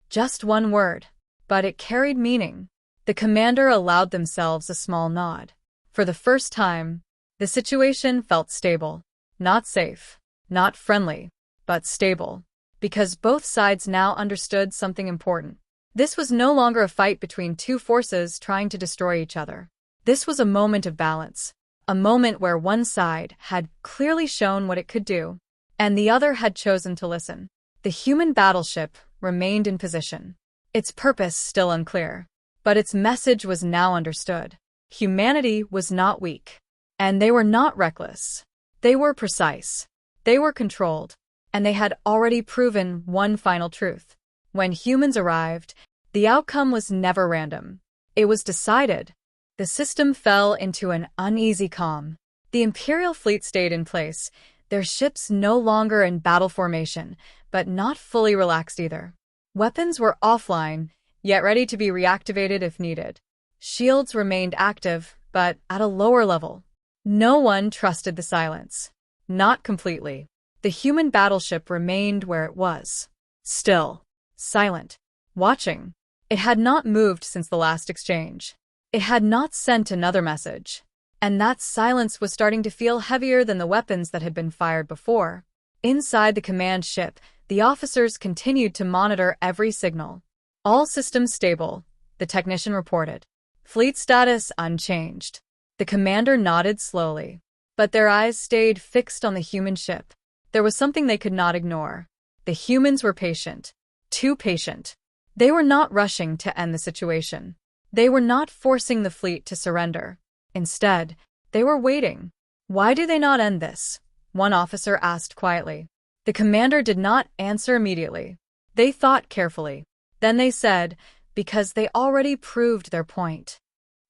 Just one word. But it carried meaning. The commander allowed themselves a small nod. For the first time, the situation felt stable. Not safe. Not friendly. But stable. Because both sides now understood something important. This was no longer a fight between two forces trying to destroy each other. This was a moment of balance. A moment where one side had clearly shown what it could do, and the other had chosen to listen. The human battleship remained in position. Its purpose still unclear. But its message was now understood. Humanity was not weak. And they were not reckless. They were precise. They were controlled. And they had already proven one final truth. When humans arrived, the outcome was never random. It was decided. The system fell into an uneasy calm. The Imperial fleet stayed in place, their ships no longer in battle formation, but not fully relaxed either. Weapons were offline, yet ready to be reactivated if needed. Shields remained active, but at a lower level. No one trusted the silence. Not completely. The human battleship remained where it was. Still. Silent. Watching. It had not moved since the last exchange. It had not sent another message. And that silence was starting to feel heavier than the weapons that had been fired before. Inside the command ship, the officers continued to monitor every signal. All systems stable, the technician reported. Fleet status unchanged. The commander nodded slowly. But their eyes stayed fixed on the human ship. There was something they could not ignore. The humans were patient. Too patient. They were not rushing to end the situation. They were not forcing the fleet to surrender. Instead, they were waiting. Why do they not end this? One officer asked quietly. The commander did not answer immediately. They thought carefully. Then they said, because they already proved their point.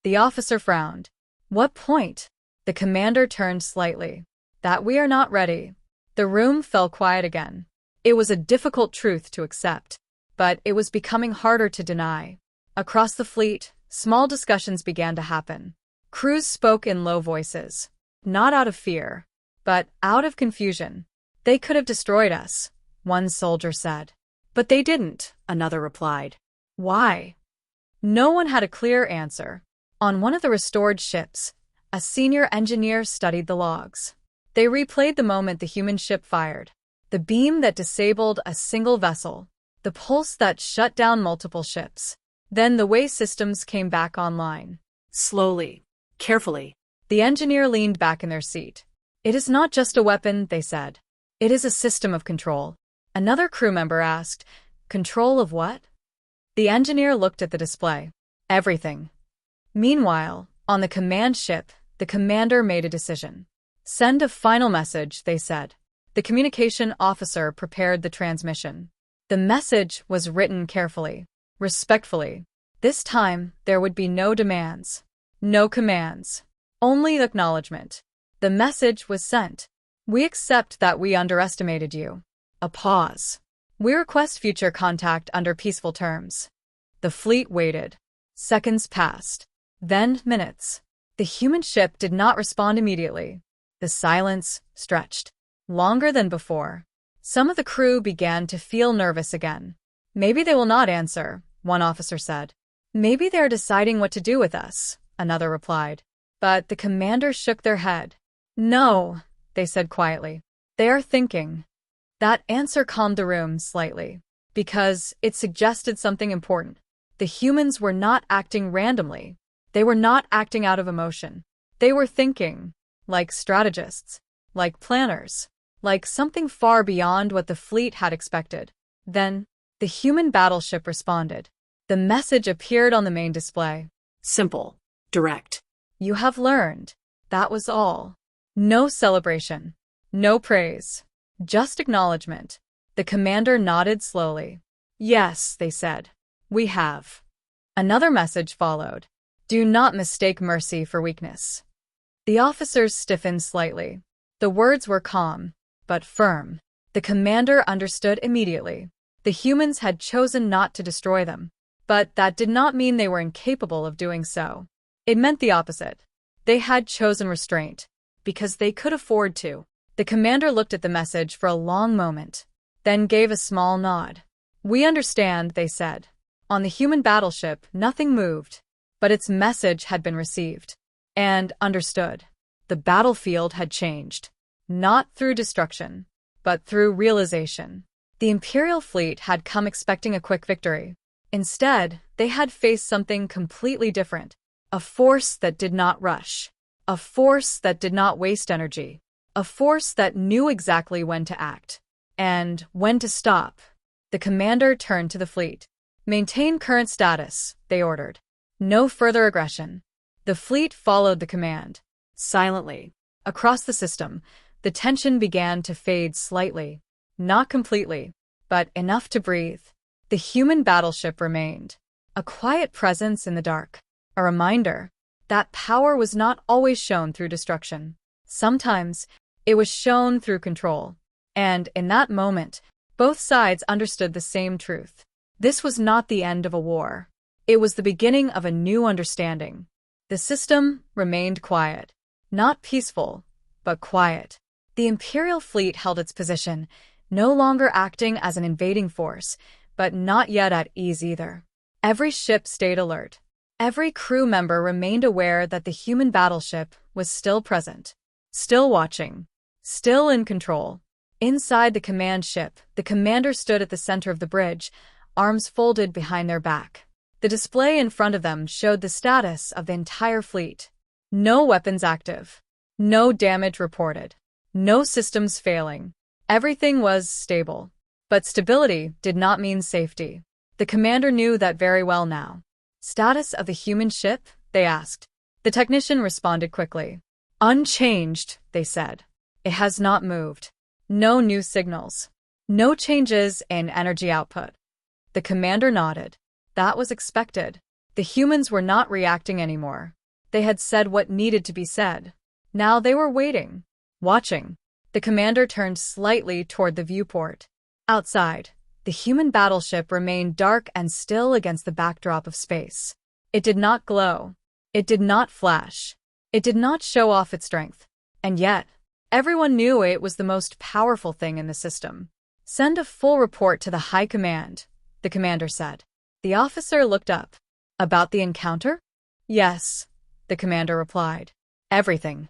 The officer frowned. What point? The commander turned slightly. That we are not ready. The room fell quiet again. It was a difficult truth to accept, but it was becoming harder to deny. Across the fleet, small discussions began to happen. Crews spoke in low voices. Not out of fear, but out of confusion. They could have destroyed us, one soldier said. But they didn't, another replied. Why? No one had a clear answer. On one of the restored ships, a senior engineer studied the logs. They replayed the moment the human ship fired. The beam that disabled a single vessel. The pulse that shut down multiple ships. Then the way systems came back online. Slowly. Carefully. The engineer leaned back in their seat. It is not just a weapon, they said. It is a system of control. Another crew member asked, control of what? The engineer looked at the display. Everything. Meanwhile, on the command ship, the commander made a decision. Send a final message, they said. The communication officer prepared the transmission. The message was written carefully, respectfully. This time, there would be no demands. No commands. Only acknowledgement. The message was sent. We accept that we underestimated you. A pause. We request future contact under peaceful terms. The fleet waited. Seconds passed. Then minutes. The human ship did not respond immediately. The silence stretched. Longer than before. Some of the crew began to feel nervous again. Maybe they will not answer, one officer said. Maybe they are deciding what to do with us, another replied. But the commander shook their head. No, they said quietly. They are thinking. That answer calmed the room slightly, because it suggested something important. The humans were not acting randomly. They were not acting out of emotion. They were thinking, like strategists, like planners, like something far beyond what the fleet had expected. Then, the human battleship responded. The message appeared on the main display. Simple. Direct. You have learned. That was all. No celebration. No praise. Just acknowledgement. The commander nodded slowly. Yes, they said. We have. Another message followed. Do not mistake mercy for weakness. The officers stiffened slightly. The words were calm, but firm. The commander understood immediately. The humans had chosen not to destroy them. But that did not mean they were incapable of doing so. It meant the opposite. They had chosen restraint, because they could afford to. The commander looked at the message for a long moment, then gave a small nod. We understand, they said. On the human battleship, nothing moved, but its message had been received. And understood. The battlefield had changed. Not through destruction, but through realization. The Imperial fleet had come expecting a quick victory. Instead, they had faced something completely different. A force that did not rush. A force that did not waste energy. A force that knew exactly when to act. And when to stop. The commander turned to the fleet. Maintain current status, they ordered. No further aggression. The fleet followed the command. Silently. Across the system, the tension began to fade slightly. Not completely, but enough to breathe. The human battleship remained. A quiet presence in the dark. A reminder that power was not always shown through destruction. Sometimes, it was shown through control. And in that moment, both sides understood the same truth. This was not the end of a war. It was the beginning of a new understanding. The system remained quiet. Not peaceful, but quiet. The Imperial fleet held its position, no longer acting as an invading force, but not yet at ease either. Every ship stayed alert. Every crew member remained aware that the human battleship was still present, still watching, still in control. Inside the command ship, the commander stood at the center of the bridge, arms folded behind their back. The display in front of them showed the status of the entire fleet. No weapons active. No damage reported. No systems failing. Everything was stable. But stability did not mean safety. The commander knew that very well now. Status of the human ship? They asked. The technician responded quickly. Unchanged, they said. It has not moved. No new signals. No changes in energy output. The commander nodded. That was expected. The humans were not reacting anymore. They had said what needed to be said. Now they were waiting. Watching. The commander turned slightly toward the viewport. Outside, the human battleship remained dark and still against the backdrop of space. It did not glow. It did not flash. It did not show off its strength. And yet, everyone knew it was the most powerful thing in the system. Send a full report to the High Command, the commander said. The officer looked up. About the encounter? Yes, the commander replied. Everything.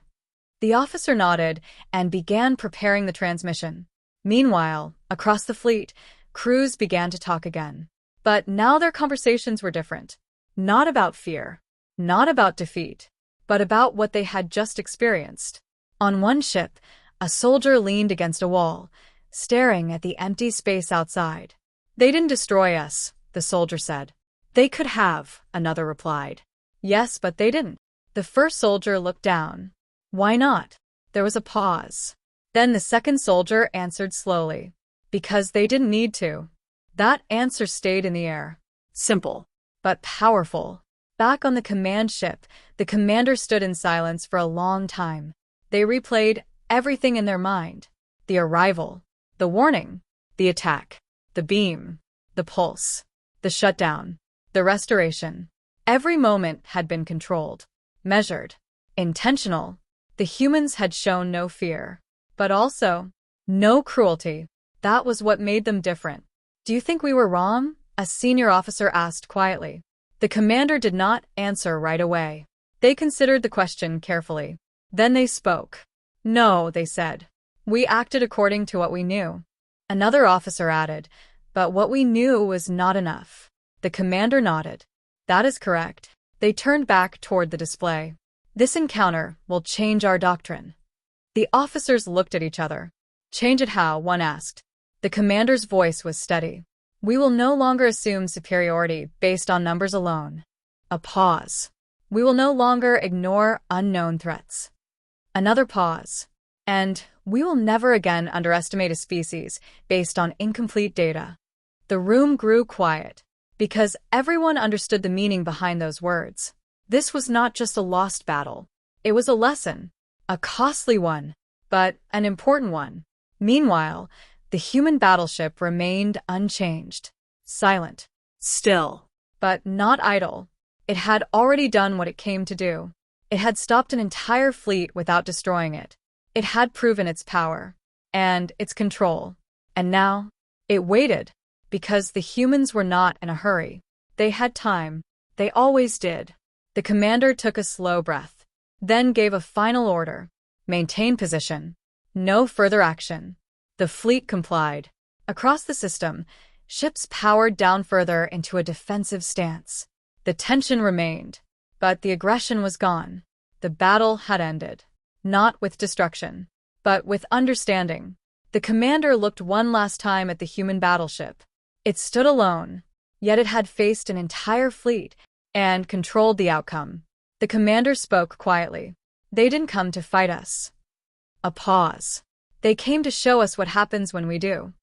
The officer nodded and began preparing the transmission. Meanwhile, across the fleet, crews began to talk again. But now their conversations were different. Not about fear, not about defeat, but about what they had just experienced. On one ship, a soldier leaned against a wall, staring at the empty space outside. They didn't destroy us, the soldier said. They could have, another replied. Yes, but they didn't. The first soldier looked down. Why not? There was a pause. Then the second soldier answered slowly. Because they didn't need to. That answer stayed in the air. Simple, but powerful. Back on the command ship, the commander stood in silence for a long time. They replayed everything in their mind. The arrival, the warning, the attack, the beam, the pulse, the shutdown, the restoration. Every moment had been controlled, measured, intentional. The humans had shown no fear, but also no cruelty. That was what made them different. "Do you think we were wrong?" a senior officer asked quietly. The commander did not answer right away. They considered the question carefully. Then they spoke. "No," they said. "We acted according to what we knew." Another officer added, "But what we knew was not enough." The commander nodded. "That is correct." They turned back toward the display. "This encounter will change our doctrine." The officers looked at each other. "Change it how?" one asked. The commander's voice was steady. "We will no longer assume superiority based on numbers alone." A pause. "We will no longer ignore unknown threats." Another pause. "And we will never again underestimate a species based on incomplete data." The room grew quiet, because everyone understood the meaning behind those words. This was not just a lost battle. It was a lesson, a costly one, but an important one. Meanwhile, the human battleship remained unchanged, silent, Still. but not idle. It had already done what it came to do. It had stopped an entire fleet without destroying it. It had proven its power and its control. And now, it waited, because the humans were not in a hurry. They had time. They always did. The commander took a slow breath, then gave a final order. "Maintain position. No further action." The fleet complied. Across the system, ships powered down further into a defensive stance. The tension remained, but the aggression was gone. The battle had ended. Not with destruction, but with understanding. The commander looked one last time at the human battleship. It stood alone, yet it had faced an entire fleet and controlled the outcome. The commander spoke quietly. "They didn't come to fight us." A pause. "They came to show us what happens when we do."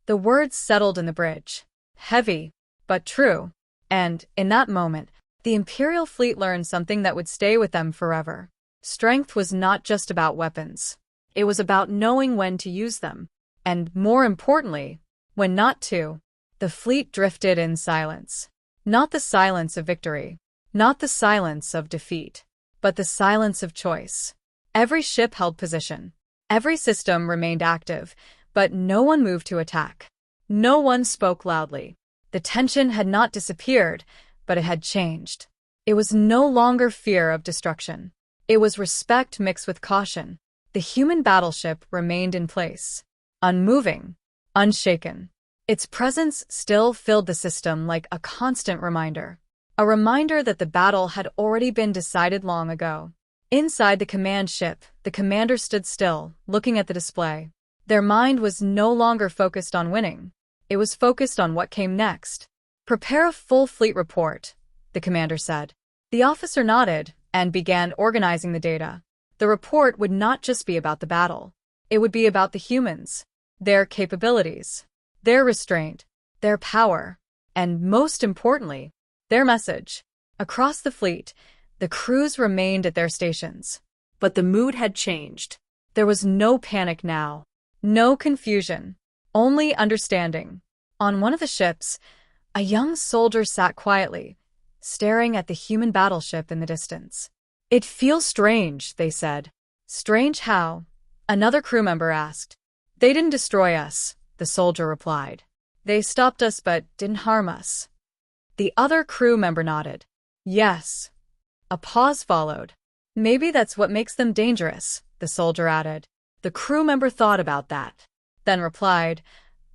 The words settled in the bridge. Heavy, but true. And, in that moment, the Imperial fleet learned something that would stay with them forever. Strength was not just about weapons. It was about knowing when to use them, and, more importantly, when not to. The fleet drifted in silence. Not the silence of victory, not the silence of defeat, but the silence of choice. Every ship held position. Every system remained active, but no one moved to attack. No one spoke loudly. The tension had not disappeared, but it had changed. It was no longer fear of destruction. It was respect mixed with caution. The human battleship remained in place, unmoving, unshaken. Its presence still filled the system like a constant reminder. A reminder that the battle had already been decided long ago. Inside the command ship, the commander stood still, looking at the display. Their mind was no longer focused on winning. It was focused on what came next. "Prepare a full fleet report," the commander said. The officer nodded and began organizing the data. The report would not just be about the battle. It would be about the humans, their capabilities, their restraint, their power, and most importantly, their message. Across the fleet, the crews remained at their stations. But the mood had changed. There was no panic now, no confusion, only understanding. On one of the ships, a young soldier sat quietly, staring at the human battleship in the distance. "It feels strange," they said. "Strange how?" another crew member asked. "They didn't destroy us," the soldier replied. "They stopped us but didn't harm us." The other crew member nodded. "Yes." A pause followed. "Maybe that's what makes them dangerous," the soldier added. The crew member thought about that, then replied,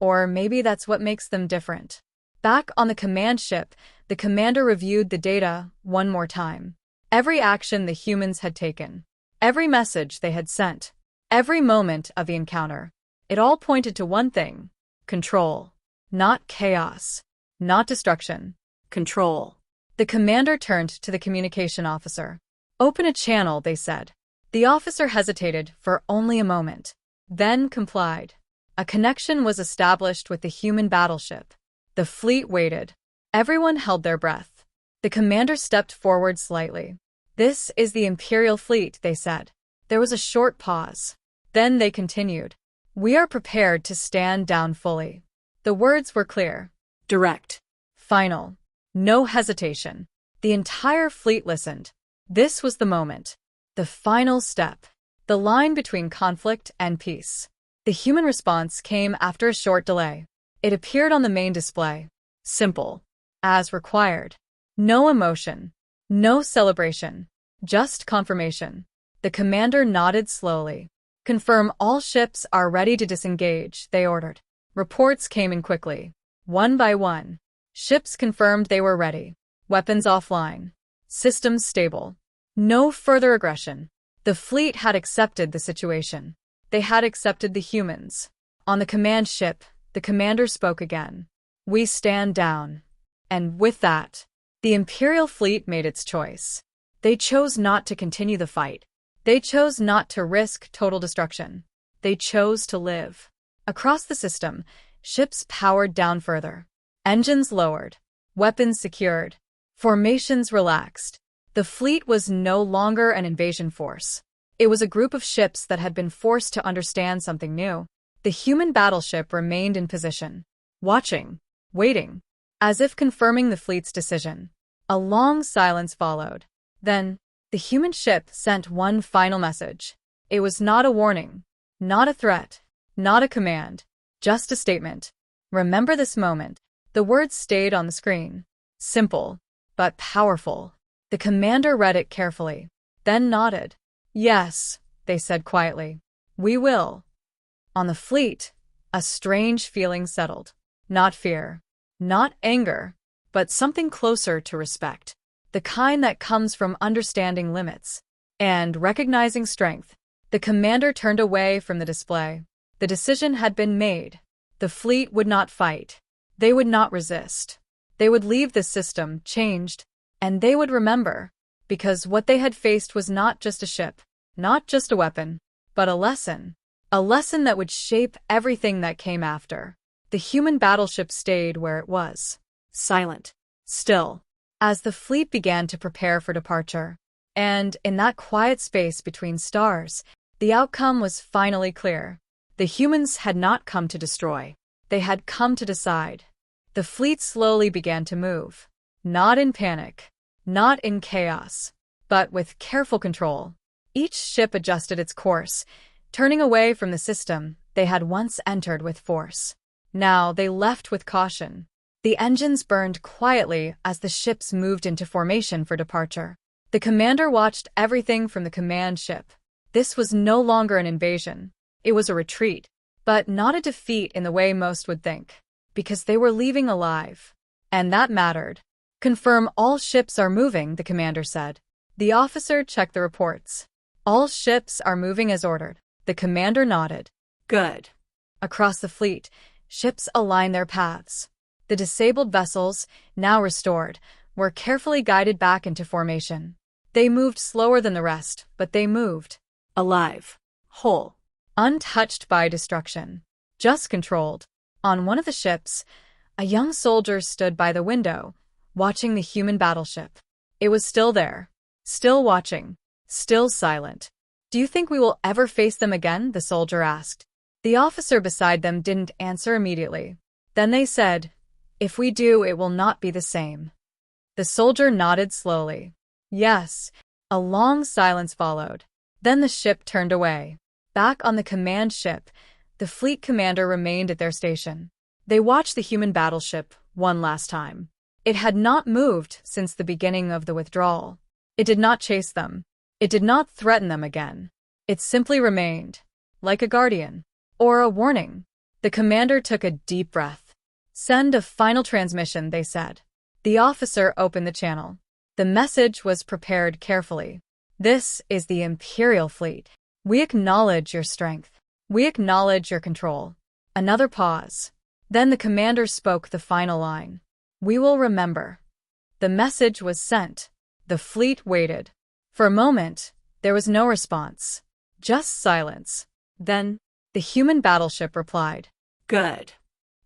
"Or maybe that's what makes them different." Back on the command ship, the commander reviewed the data one more time. Every action the humans had taken, every message they had sent, every moment of the encounter. It all pointed to one thing: control. Not chaos. Not destruction. Control. The commander turned to the communication officer. "Open a channel," they said. The officer hesitated for only a moment, then complied. A connection was established with the human battleship. The fleet waited. Everyone held their breath. The commander stepped forward slightly. "This is the Imperial fleet," they said. There was a short pause. Then they continued. "We are prepared to stand down fully." The words were clear. Direct. Final. No hesitation. The entire fleet listened. This was the moment. The final step. The line between conflict and peace. The human response came after a short delay. It appeared on the main display. Simple. As required. No emotion. No celebration. Just confirmation. The commander nodded slowly. "Confirm all ships are ready to disengage," they ordered. Reports came in quickly. One by one. Ships confirmed they were ready. Weapons offline. Systems stable. No further aggression. The fleet had accepted the situation. They had accepted the humans. On the command ship, the commander spoke again. "We stand down." And with that, the Imperial fleet made its choice. They chose not to continue the fight. They chose not to risk total destruction. They chose to live. Across the system, ships powered down further. Engines lowered. Weapons secured. Formations relaxed. The fleet was no longer an invasion force. It was a group of ships that had been forced to understand something new. The human battleship remained in position, watching, waiting, as if confirming the fleet's decision. A long silence followed. Then, the human ship sent one final message. It was not a warning, not a threat, not a command, just a statement. "Remember this moment." The words stayed on the screen. Simple, but powerful. The commander read it carefully, then nodded. "Yes," they said quietly. "We will." On the fleet, a strange feeling settled. Not fear, not anger, but something closer to respect. The kind that comes from understanding limits and recognizing strength. The commander turned away from the display. The decision had been made. The fleet would not fight. They would not resist. They would leave the system changed, and they would remember, because what they had faced was not just a ship, not just a weapon, but a lesson that would shape everything that came after. The human battleship stayed where it was, silent, still, as the fleet began to prepare for departure. And in that quiet space between stars, the outcome was finally clear. The humans had not come to destroy. They had come to decide. The fleet slowly began to move. Not in panic, not in chaos, but with careful control. Each ship adjusted its course, turning away from the system they had once entered with force. Now they left with caution. The engines burned quietly as the ships moved into formation for departure. The commander watched everything from the command ship. This was no longer an invasion. It was a retreat, but not a defeat in the way most would think, because they were leaving alive. And that mattered. "Confirm all ships are moving," the commander said. The officer checked the reports. "All ships are moving as ordered." The commander nodded. Good. Across the fleet, ships aligned their paths. The disabled vessels, now restored, were carefully guided back into formation. They moved slower than the rest, but they moved. Alive. Whole. Untouched by destruction. Just controlled. On one of the ships, a young soldier stood by the window, watching the human battleship. It was still there. Still watching. Still silent. "Do you think we will ever face them again?" the soldier asked. The officer beside them didn't answer immediately. Then they said, "If we do, it will not be the same." The soldier nodded slowly. Yes. A long silence followed. Then the ship turned away. Back on the command ship, the fleet commander remained at their station. They watched the human battleship one last time. It had not moved since the beginning of the withdrawal. It did not chase them. It did not threaten them again. It simply remained, like a guardian, or a warning. The commander took a deep breath. "Send a final transmission," they said. The officer opened the channel. The message was prepared carefully. "This is the Imperial fleet. We acknowledge your strength. We acknowledge your control." Another pause. Then the commander spoke the final line. "We will remember." The message was sent. The fleet waited. For a moment, there was no response. Just silence. Then, the human battleship replied. Good.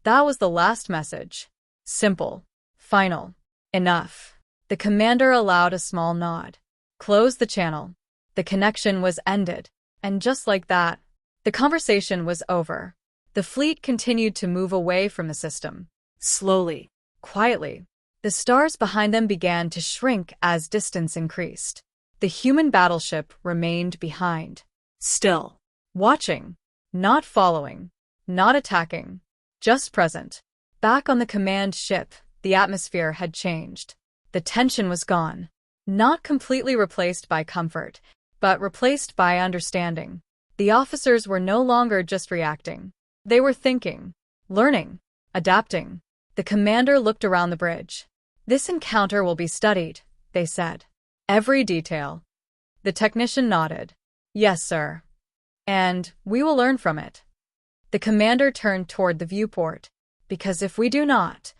That was the last message. Simple. Final. Enough. The commander allowed a small nod. Close the channel. The connection was ended. And just like that, the conversation was over. The fleet continued to move away from the system. Slowly. Quietly, the stars behind them began to shrink as distance increased. The human battleship remained behind. Still. Watching. Not following. Not attacking. Just present. Back on the command ship, the atmosphere had changed. The tension was gone. Not completely replaced by comfort, but replaced by understanding. The officers were no longer just reacting. They were thinking, learning, adapting. The commander looked around the bridge. This encounter will be studied, they said. Every detail. The technician nodded. Yes, sir. And we will learn from it. The commander turned toward the viewport. Because if we do not,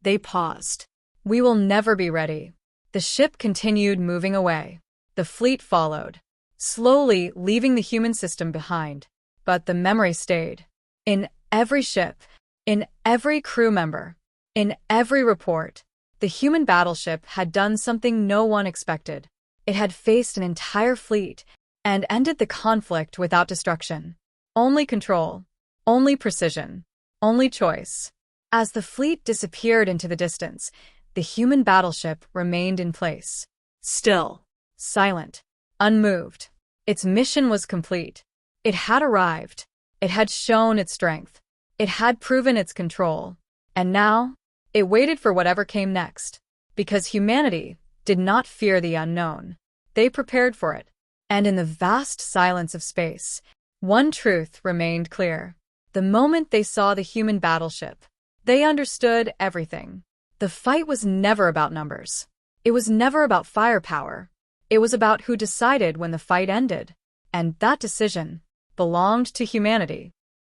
They paused. we will never be ready. The ship continued moving away. The fleet followed, slowly leaving the human system behind. But the memory stayed. In every ship, in every crew member, in every report, the human battleship had done something no one expected. It had faced an entire fleet and ended the conflict without destruction. Only control, only precision, only choice. As the fleet disappeared into the distance, the human battleship remained in place. Still. Silent, unmoved. Its mission was complete. It had arrived. It had shown its strength. It had proven its control. And now, it waited for whatever came next. Because humanity did not fear the unknown. They prepared for it. And in the vast silence of space, one truth remained clear. The moment they saw the human battleship, they understood everything. The fight was never about numbers. It was never about firepower. It was about who decided when the fight ended. And that decision belonged to humanity.